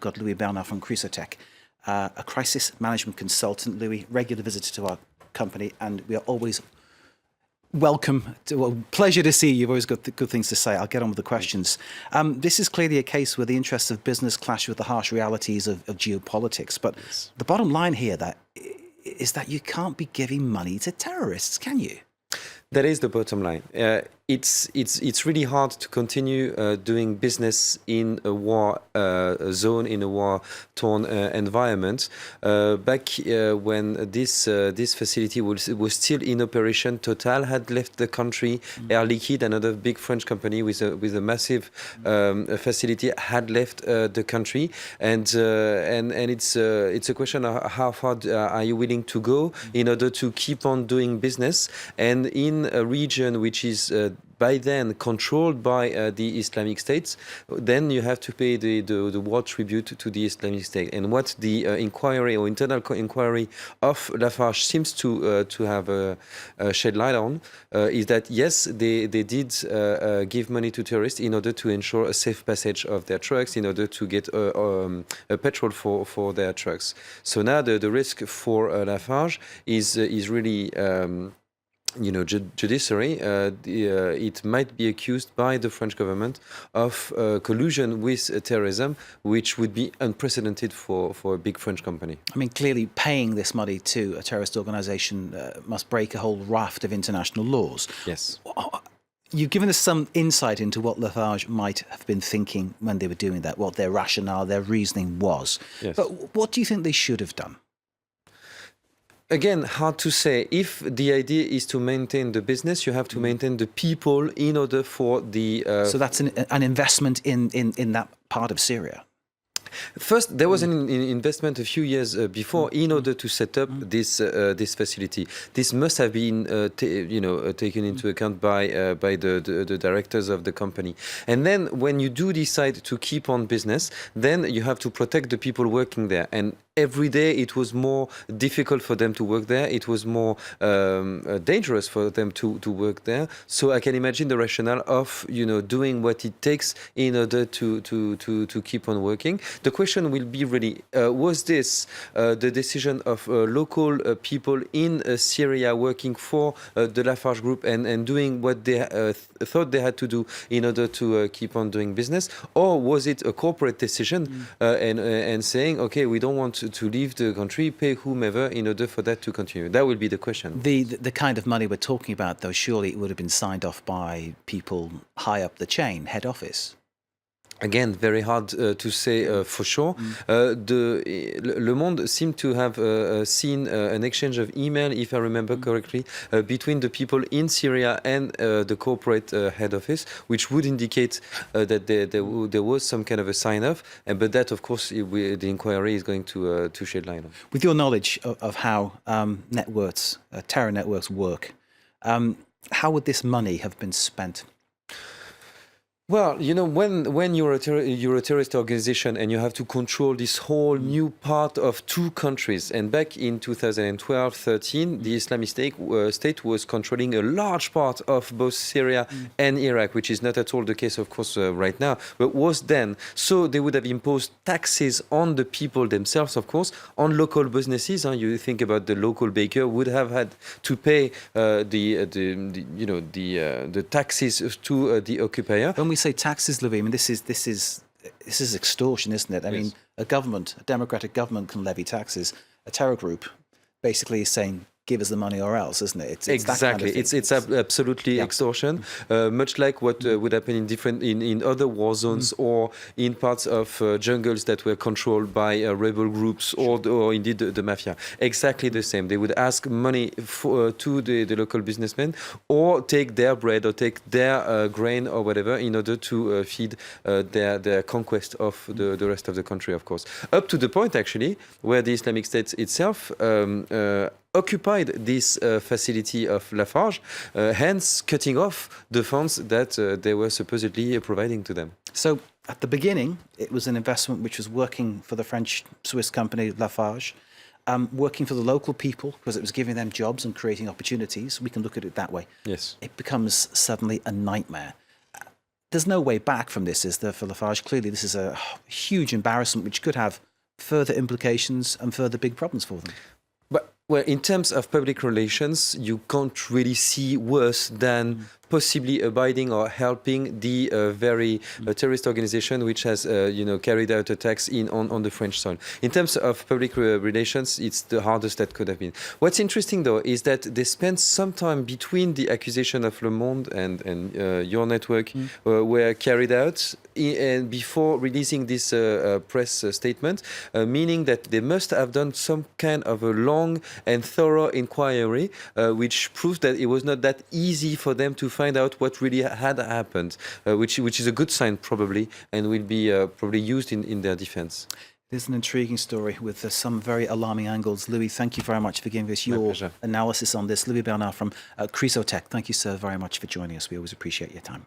got Louis Bernard from Crisotech, a crisis management consultant. Louis, regular visitor to our company, and we are always welcome. Pleasure to see you. You've always got good things to say. I'll get on with the questions. This is clearly a case where the interests of business clash with the harsh realities of geopolitics. But the bottom line here is that you can't be giving money to terrorists, can you? That is the bottom line. It's really hard to continue doing business in a war zone, in a war-torn environment. Back when this facility was still in operation, Total had left the country. Air Liquide, another big French company with a massive facility, had left the country. And it's a question of how far are you willing to go in order to keep on doing business. And in a region which is by then controlled by the Islamic State, then you have to pay the war tribute to the Islamic State. And what the inquiry or internal inquiry of Lafarge seems to have shed light on is that yes, they did give money to terrorists in order to ensure a safe passage of their trucks, in order to get a petrol for their trucks. So now the risk for Lafarge is really judiciary. It might be accused by the French government of collusion with terrorism, which would be unprecedented for a big French company. I mean, clearly paying this money to a terrorist organization must break a whole raft of international laws. Yes. You've given us some insight into what Lafarge might have been thinking when they were doing that, what their rationale, their reasoning was. Yes. But what do you think they should have done? Again, hard to say. If the idea is to maintain the business, you have to maintain the people in order for the... So that's an investment in that part of Syria? First, there was an investment a few years before in order to set up this facility. This must have been taken into account by the directors of the company. And then when you do decide to keep on business, then you have to protect the people working there. And every day it was more difficult for them to work there. It was more dangerous for them to work there. So I can imagine the rationale of doing what it takes in order to keep on working. The question will be really, was this the decision of local people in Syria working for the Lafarge Group and doing what they thought they had to do in order to keep on doing business? Or was it a corporate decision and saying, okay, we don't want to leave the country, pay whomever in order for that to continue? That will be the question. The kind of money we're talking about, though, surely it would have been signed off by people high up the chain, head office. Again, very hard to say for sure. Le Monde seemed to have seen an exchange of email, if I remember correctly, between the people in Syria and the corporate head office, which would indicate that there was some kind of a sign-off. But that, of course, the inquiry is going to shed light on. With your knowledge of how terror networks work, how would this money have been spent? Well, when you're a terrorist organization and you have to control this whole new part of two countries, and back in 2012-13, the Islamic State was controlling a large part of both Syria and Iraq, which is not at all the case, of course, right now, but was then. So they would have imposed taxes on the people themselves, of course, on local businesses. You think about the local baker would have had to pay the taxes to the occupier. When we say taxes, Louis, I mean this is extortion, isn't it? I mean, a democratic government can levy taxes. A terror group basically is saying, give us the money or else, isn't it? It's exactly. That kind of it's absolutely extortion, much like what would happen in other war zones or in parts of jungles that were controlled by rebel groups or indeed the mafia. Exactly the same. They would ask money to the local businessmen, or take their bread or take their grain or whatever in order to feed their conquest of the rest of the country, of course. Up to the point, actually, where the Islamic State itself occupied this facility of Lafarge, hence cutting off the funds that they were supposedly providing to them. So at the beginning, it was an investment which was working for the French-Swiss company Lafarge, working for the local people because it was giving them jobs and creating opportunities. We can look at it that way. Yes. It becomes suddenly a nightmare. there's no way back from this, is there, for Lafarge? Clearly, this is a huge embarrassment which could have further implications and further big problems for them. But well, in terms of public relations, you can't really see worse than possibly abiding or helping the very terrorist organization which has carried out attacks on the French soil. In terms of public relations, it's the hardest that could have been. What's interesting though is that they spent some time between the accusation of Le Monde and your network were carried out and before releasing this press statement, meaning that they must have done some kind of a long and thorough inquiry, which proves that it was not that easy for them to find out what really had happened, which is a good sign probably, and will be probably used in their defense. It is an intriguing story with some very alarming angles. Louis, thank you very much for giving us your analysis on this. Louis Bernard from Crisotech, thank you, sir, very much for joining us. We always appreciate your time.